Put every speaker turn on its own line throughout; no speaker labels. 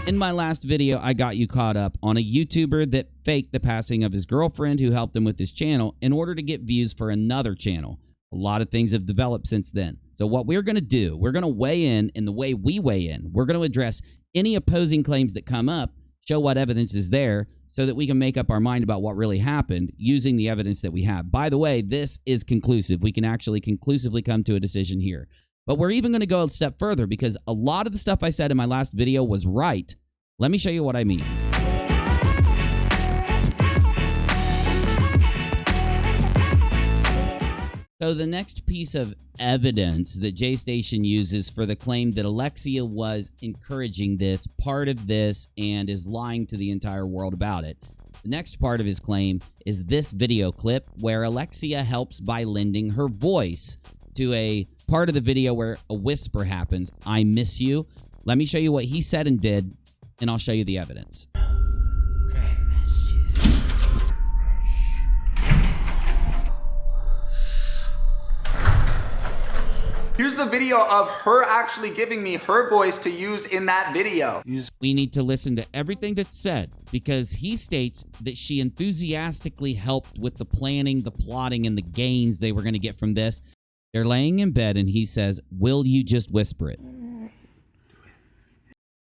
In my last video, I got you caught up on a YouTuber that faked the passing of his girlfriend who helped him with his channel in order to get views for another channel. A lot of things have developed since then. So what we're going to do, we're going to weigh in the way we weigh in. We're going to address any opposing claims that come up, show what evidence is there, so that we can make up our mind about what really happened using the evidence that we have. By the way, this is conclusive. We can actually conclusively come to a decision here. But we're even going to go a step further because a lot of the stuff I said in my last video was right. Let me show you what I mean. So the next piece of evidence that JayStation uses for the claim that Alexia was encouraging this, part of this, and is lying to the entire world about it. The next part of his claim is this video clip where Alexia helps by lending her voice to a part of the video where a whisper happens. I miss you. Let me show you what he said and did, and I'll show you the evidence.
Okay, miss you. Here's the video of her actually giving me her voice to use in that video.
We need to listen to everything that's said because he states that she enthusiastically helped with the planning, the plotting, and the gains they were going to get from this. They're laying in bed and he says, "Will you just whisper it?"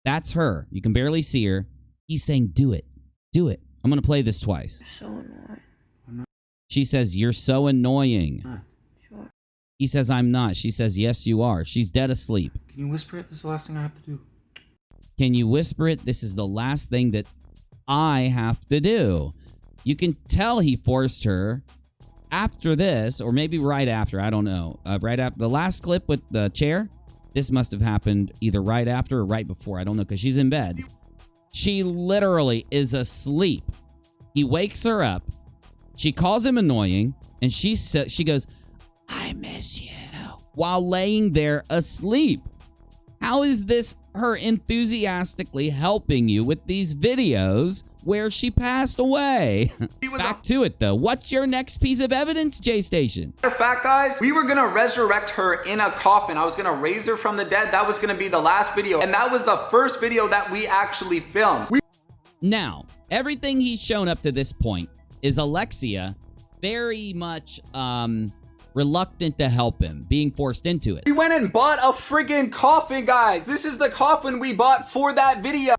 That's her. You can barely see her. He's saying, "Do it. Do it." I'm going to play this twice.
So annoying.
She says, "You're so annoying."
Sure.
He says, "I'm not." She says, "Yes, you are." She's dead asleep.
Can you whisper it? This is the last thing I have to do.
Can you whisper it? This is the last thing that I have to do. You can tell he forced her after this, or maybe right after. I don't know. Right after the last clip with the chair. This must have happened either right after or right before. I don't know, because she's in bed. She literally is asleep. He wakes her up. She calls him annoying, and she goes, "I miss you," while laying there asleep. How is this her enthusiastically helping you with these videos where she passed away? Back to it, though. What's your next piece of evidence, JayStation?
Matter of fact, guys, we were gonna resurrect her in a coffin. I was gonna raise her from the dead. That was gonna be the last video, and that was the first video that we actually filmed.
Now, everything he's shown up to this point is Alexia very much reluctant to help him, being forced into it.
We went and bought a friggin' coffin, guys. This is the coffin we bought for that video.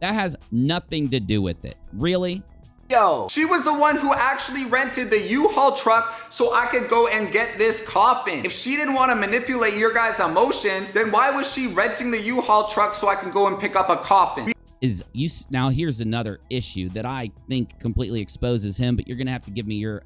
That has nothing to do with it. Really?
Yo, she was the one who actually rented the U-Haul truck so I could go and get this coffin. If she didn't want to manipulate your guys' emotions, then why was she renting the U-Haul truck so I can go and pick up a coffin?
Now here's another issue that I think completely exposes him, but you're gonna have to give me your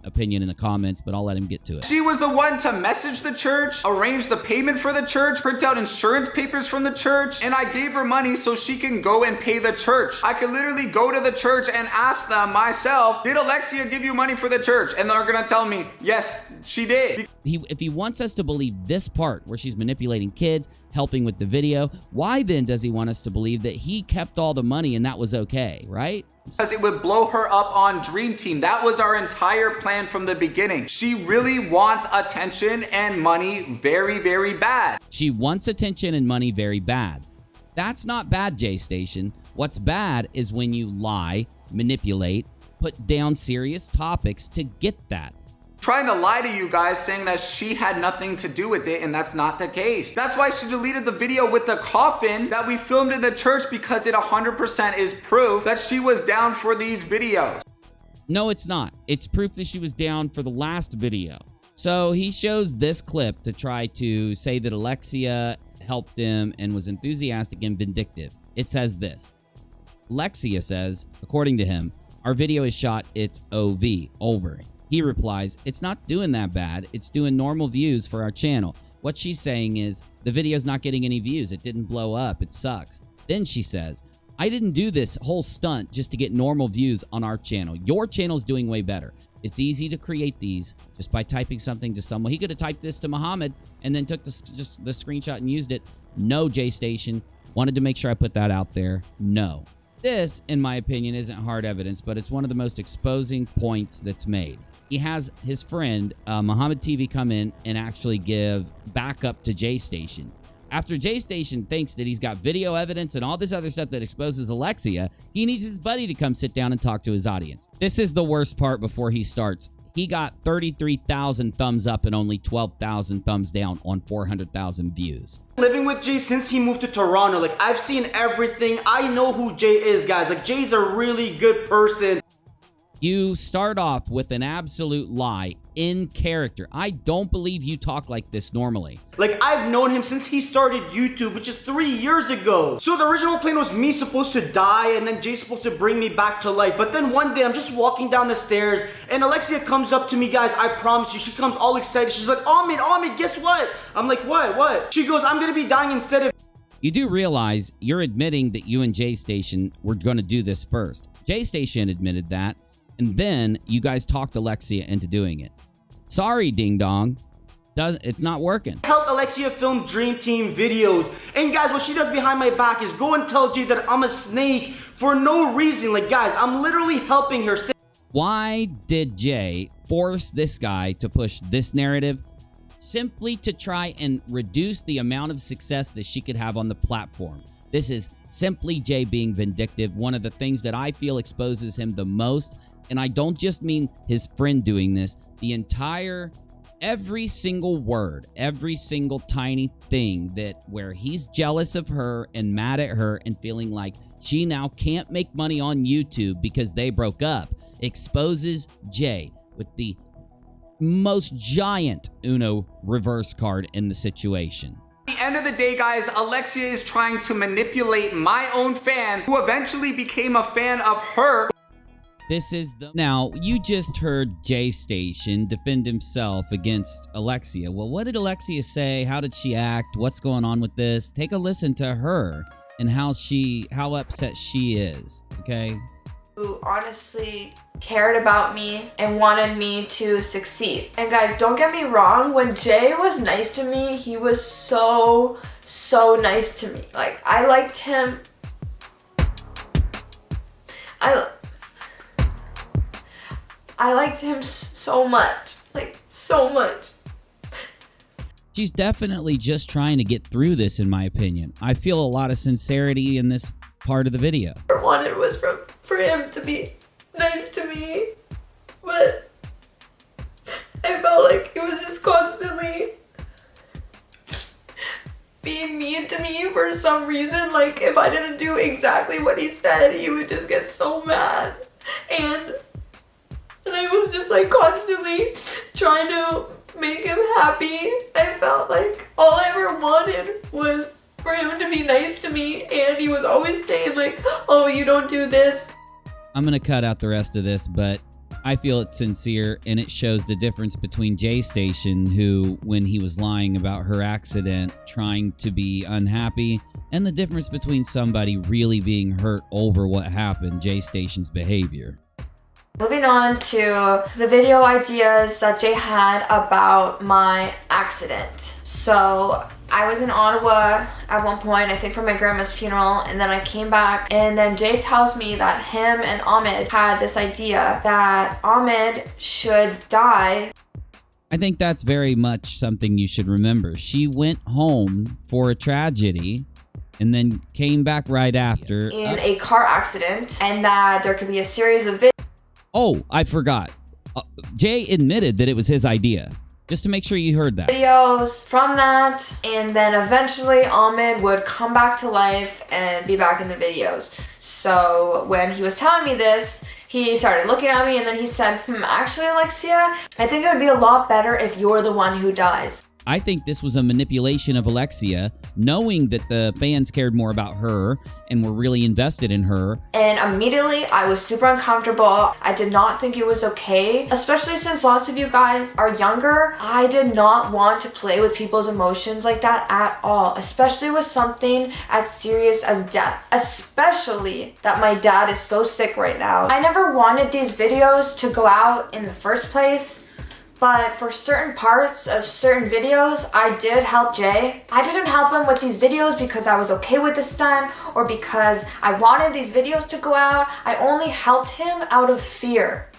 opinion in the comments, but I'll let him get to it.
She was the one to message the church, arrange the payment for the church, print out insurance papers from the church, and I gave her money so she can go and pay the church. I could literally go to the church and ask them myself, "Did Alexia give you money for the church?" And they're gonna tell me, "Yes, she did."
If he wants us to believe this part where she's manipulating kids, helping with the video, why then does he want us to believe that he kept all the money and that was okay, right?
Because it would blow her up on Dream Team. That was our entire plan from the beginning. She really wants attention and money very, very bad.
She wants attention and money very bad. That's not bad, JayStation. What's bad is when you lie, manipulate, put down serious topics to get that.
Trying to lie to you guys, saying that she had nothing to do with it, and that's not the case. That's why she deleted the video with the coffin that we filmed in the church, because it 100% is proof that she was down for these videos.
No, it's not. It's proof that she was down for the last video. So he shows this clip to try to say that Alexia helped him and was enthusiastic and vindictive. It says this. Alexia says, according to him, "Our video is shot, it's OV, over." He replies, "It's not doing that bad. It's doing normal views for our channel." What she's saying is, the video's not getting any views. It didn't blow up. It sucks. Then she says, "I didn't do this whole stunt just to get normal views on our channel. Your channel's doing way better. It's easy to create these just by typing something to someone." He could have typed this to Muhammad and then took just the screenshot and used it. No, JayStation. Wanted to make sure I put that out there. No. This, in my opinion, isn't hard evidence, but it's one of the most exposing points that's made. He has his friend, Muhammad TV, come in and actually give backup to JayStation. After JayStation thinks that he's got video evidence and all this other stuff that exposes Alexia, he needs his buddy to come sit down and talk to his audience. This is the worst part before he starts. He got 33,000 thumbs up and only 12,000 thumbs down on 400,000 views.
Living with Jay since he moved to Toronto, like I've seen everything. I know who Jay is, guys. Like Jay's a really good person.
You start off with an absolute lie in character. I don't believe you talk like this normally.
Like I've known him since he started YouTube, which is 3 years ago. So the original plan was me supposed to die and then Jay's supposed to bring me back to life. But then one day I'm just walking down the stairs and Alexia comes up to me, guys. I promise you, she comes all excited. She's like, Ahmed, guess what? I'm like, what? She goes, I'm gonna be dying instead of...
You do realize you're admitting that you and JayStation were gonna do this first. JayStation admitted that. And then you guys talked Alexia into doing it. Sorry, Ding Dong. It's not working.
Help Alexia film Dream Team videos. And guys, what she does behind my back is go and tell Jay that I'm a snake for no reason. Like guys, I'm literally helping her.
Why did Jay force this guy to push this narrative? Simply to try and reduce the amount of success that she could have on the platform. This is simply Jay being vindictive. One of the things that I feel exposes him the most. And I don't just mean his friend doing this. The entire, every single word, every single tiny thing that where he's jealous of her and mad at her and feeling like she now can't make money on YouTube because they broke up, exposes Jay with the most giant Uno reverse card in the situation.
At the end of the day, guys, Alexia is trying to manipulate my own fans who eventually became a fan of her.
This is the... Now, you just heard JayStation defend himself against Alexia. Well, what did Alexia say? How did she act? What's going on with this? Take a listen to her and how upset she is, okay?
Who honestly cared about me and wanted me to succeed. And guys, don't get me wrong, when Jay was nice to me, he was so nice to me. Like, I liked him. I liked him so much, like so much.
She's definitely just trying to get through this, in my opinion. I feel a lot of sincerity in this part of the video.
What I wanted was for him to be nice to me, but I felt like he was just constantly being mean to me for some reason. Like if I didn't do exactly what he said, he would just get so mad. And I was just like constantly trying to make him happy. I felt like all I ever wanted was for him to be nice to me, and he was always saying like, oh, you don't do this.
I'm gonna cut out the rest of this, but I feel it's sincere, and it shows the difference between JayStation, who, when he was lying about her accident, trying to be unhappy, and the difference between somebody really being hurt over what happened, JayStation's behavior.
Moving on to the video ideas that Jay had about my accident. So I was in Ottawa at one point, I think for my grandma's funeral, and then I came back, and then Jay tells me that him and Ahmed had this idea that Ahmed should die.
I think that's very much something you should remember. She went home for a tragedy and then came back right after.
In a car accident, and that there could be a series of videos.
Oh, I forgot. Jay admitted that it was his idea. Just to make sure you heard that.
Videos from that, and then eventually Ahmed would come back to life and be back in the videos. So when he was telling me this, he started looking at me and then he said, actually, Alexia, I think it would be a lot better if you're the one who dies.
I think this was a manipulation of Alexia, knowing that the fans cared more about her and were really invested in her.
And immediately I was super uncomfortable. I did not think it was okay, especially since lots of you guys are younger. I did not want to play with people's emotions like that at all, especially with something as serious as death, especially that my dad is so sick right now. I never wanted these videos to go out in the first place. But for certain parts of certain videos, I did help Jay. I didn't help him with these videos because I was okay with the stunt or because I wanted these videos to go out. I only helped him out of fear.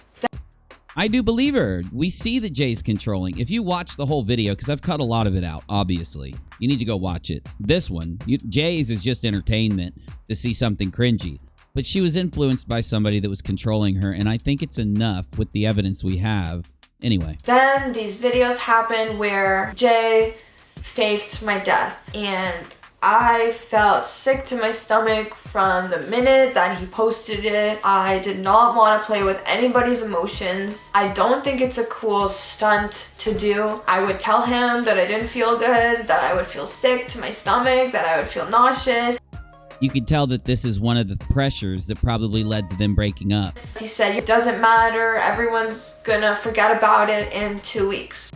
I do believe her. We see that Jay's controlling. If you watch the whole video, because I've cut a lot of it out, obviously. You need to go watch it. This one, Jay's is just entertainment to see something cringy. But she was influenced by somebody that was controlling her, and I think it's enough with the evidence we have. Anyway.
Then these videos happened where Jay faked my death, and I felt sick to my stomach from the minute that he posted it. I did not want to play with anybody's emotions. I don't think it's a cool stunt to do. I would tell him that I didn't feel good, that I would feel sick to my stomach, that I would feel nauseous.
You could tell that this is one of the pressures that probably led to them breaking up.
He said, it doesn't matter, everyone's gonna forget about it in 2 weeks.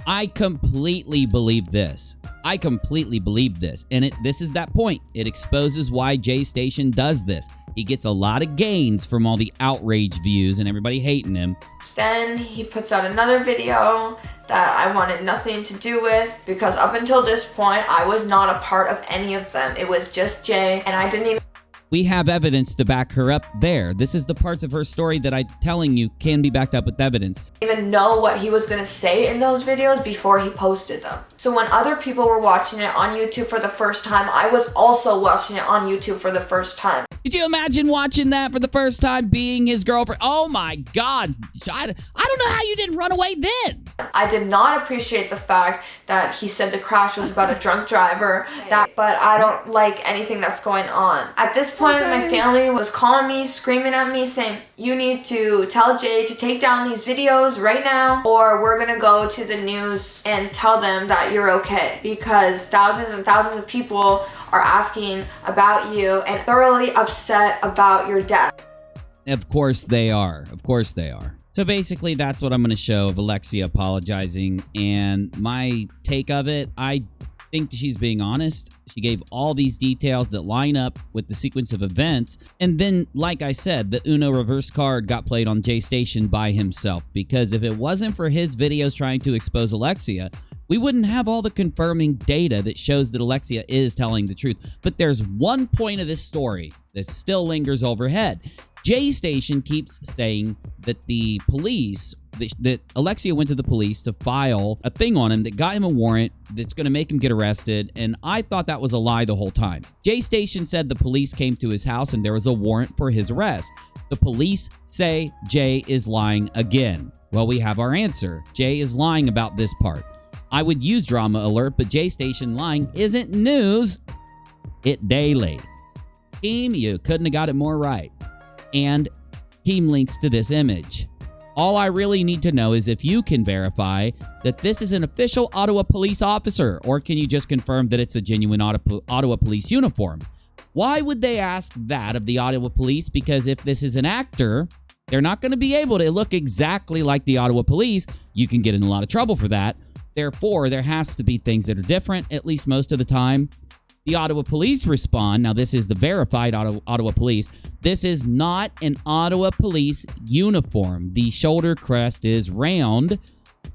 I completely believe this. I completely believe this. And this is that point. It exposes why JayStation does this. He gets a lot of gains from all the outrage views and everybody hating him.
Then he puts out another video that I wanted nothing to do with, because up until this point, I was not a part of any of them. It was just Jay, and I didn't even...
We have evidence to back her up there. This is the parts of her story that I'm telling you can be backed up with evidence.
Even know what he was gonna say in those videos before he posted them. So when other people were watching it on YouTube for the first time, I was also watching it on YouTube for the first time.
Could you imagine watching that for the first time, being his girlfriend? Oh my God. I don't know how you didn't run away then.
I did not appreciate the fact that he said the crash was about a drunk driver, but I don't like anything that's going on. At this point, my family was calling me, screaming at me, saying, you need to tell Jay to take down these videos right now, or we're gonna go to the news and tell them that you're okay, because thousands and thousands of people are asking about you and thoroughly upset about your death.
Of course they are. Of course they are. So basically, that's what I'm going to show of Alexia apologizing. And my take of it, I think she's being honest. She gave all these details that line up with the sequence of events. And then, like I said, the Uno reverse card got played on JayStation by himself. Because if it wasn't for his videos trying to expose Alexia, we wouldn't have all the confirming data that shows that Alexia is telling the truth. But there's one point of this story that still lingers overhead. JayStation keeps saying that the police, that Alexia went to the police to file a thing on him that got him a warrant that's going to make him get arrested, and I thought that was a lie the whole time. JayStation said the police came to his house and there was a warrant for his arrest. The police say Jay is lying again. Well, we have our answer. Jay is lying about this part. I would use drama alert, but JayStation lying isn't news. It daily. Team, you couldn't have got it more right. And team links to this image. All I really need to know is if you can verify that this is an official Ottawa police officer, or can you just confirm that it's a genuine Ottawa police uniform? Why would they ask that of the Ottawa police? Because if this is an actor, they're not going to be able to look exactly like the Ottawa police. You can get in a lot of trouble for that. Therefore, there has to be things that are different, at least most of the time. The Ottawa police respond. Now, this is the verified Ottawa police. This is not an Ottawa police uniform. The shoulder crest is round.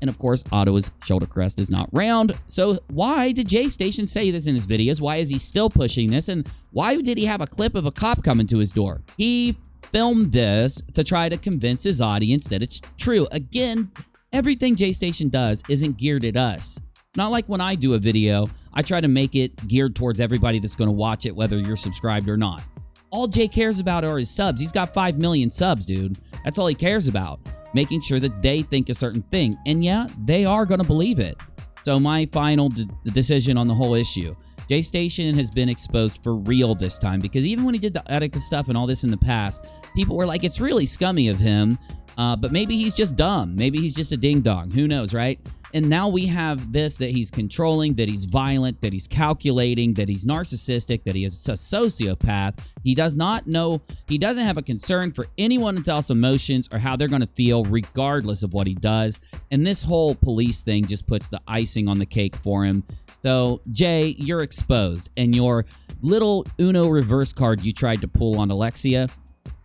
And of course, Ottawa's shoulder crest is not round. So why did JayStation say this in his videos? Why is he still pushing this? And why did he have a clip of a cop coming to his door? He filmed this to try to convince his audience that it's true. Again, everything JayStation does isn't geared at us. It's not like when I do a video, I try to make it geared towards everybody that's going to watch it, whether you're subscribed or not. All Jay cares about are his subs. He's got 5 million subs, dude. That's all he cares about. Making sure that they think a certain thing. And yeah, they are going to believe it. So my final decision on the whole issue. JayStation has been exposed for real this time, because even when he did the Etika stuff and all this in the past, people were like, it's really scummy of him, but maybe he's just dumb. Maybe he's just a ding-dong. Who knows, right? And now we have this, that he's controlling, that he's violent, that he's calculating, that he's narcissistic, that he is a sociopath. He does not know, he doesn't have a concern for anyone else's emotions or how they're going to feel regardless of what he does. And this whole police thing just puts the icing on the cake for him. So, Jay, you're exposed. And your little Uno reverse card you tried to pull on Alexia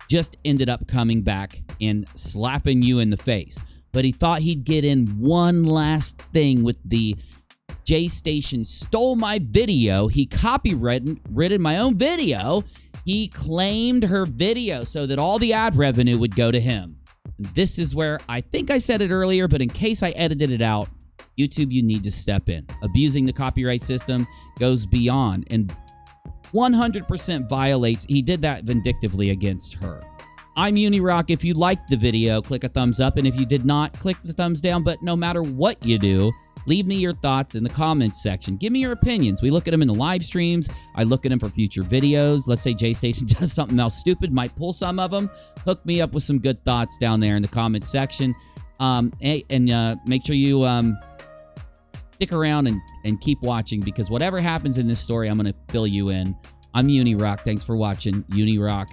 just ended up coming back and slapping you in the face. But he thought he'd get in one last thing with the JayStation stole my video. He copyrighted my own video. He claimed her video so that all the ad revenue would go to him. This is where I think I said it earlier, but in case I edited it out, YouTube, you need to step in. Abusing the copyright system goes beyond and 100% violates. He did that vindictively against her. I'm UNIRock. If you liked the video, click a thumbs up. And if you did not, click the thumbs down. But no matter what you do, leave me your thoughts in the comments section. Give me your opinions. We look at them in the live streams. I look at them for future videos. Let's say JayStation does something else stupid, might pull some of them. Hook me up with some good thoughts down there in the comments section. And make sure you stick around and keep watching, because whatever happens in this story, I'm going to fill you in. I'm UNIRock. Thanks for watching. UNIRock.